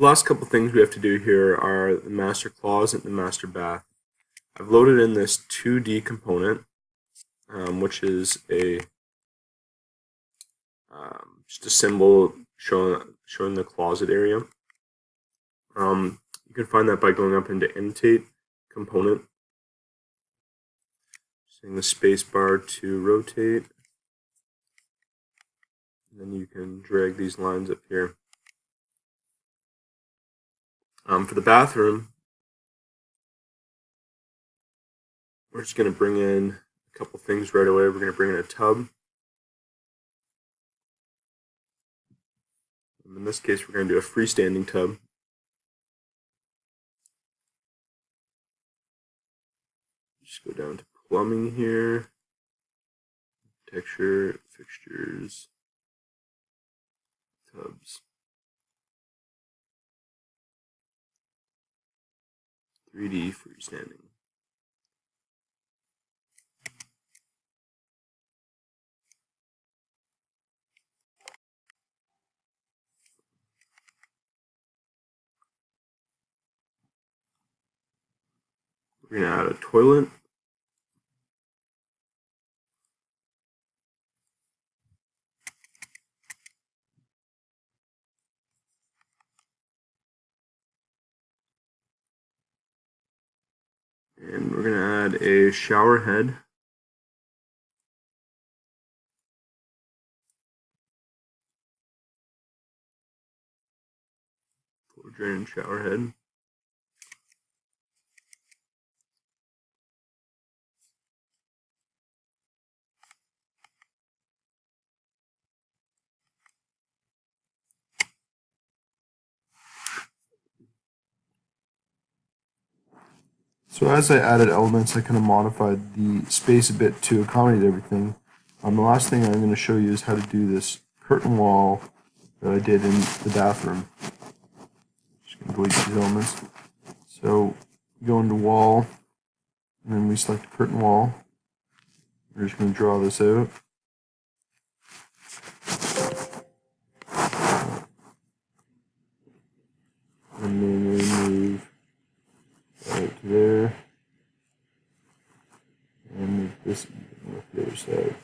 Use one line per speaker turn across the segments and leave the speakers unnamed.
The last couple things we have to do here are the master closet and the master bath. I've loaded in this 2D component, which is just a symbol showing the closet area. You can find that by going up into Annotate Component, using the space bar to rotate, and then you can drag these lines up here. For the bathroom, we're just going to bring in a couple things right away. We're going to bring in a tub. And in this case, we're going to do a freestanding tub. Just go down to plumbing here, texture, fixtures, tubs. 3D freestanding. We're going to add a toilet. And we're going to add a shower head. Floor drain and shower head. So as I added elements, I kind of modified the space a bit to accommodate everything. The last thing I'm going to show you is how to do this curtain wall that I did in the bathroom. Just going to delete these elements. So go into wall, and then we select curtain wall. We're just going to draw this out. And then we move right to there, and move this even with the other side.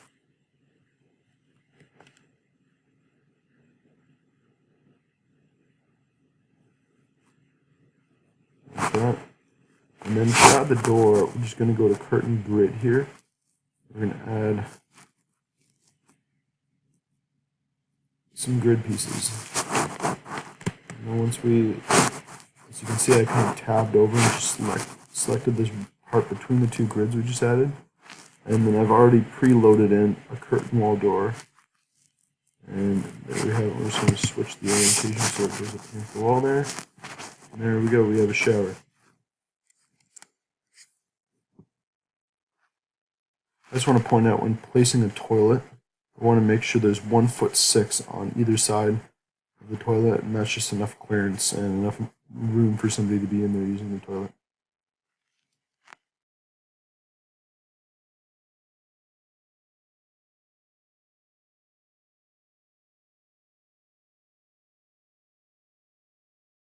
Like that. And then to add the door, we're just going to go to curtain grid here. We're going to add some grid pieces. And once as you can see, I kind of tabbed over and just selected this part between the two grids we just added. And then I've already preloaded in a curtain wall door. And there we have it. We're just going to switch the orientation so it goes up against the wall there. And there we go, we have a shower. I just want to point out when placing a toilet, I want to make sure there's 1'6" on either side of the toilet, and that's just enough clearance and enough room for somebody to be in there using the toilet.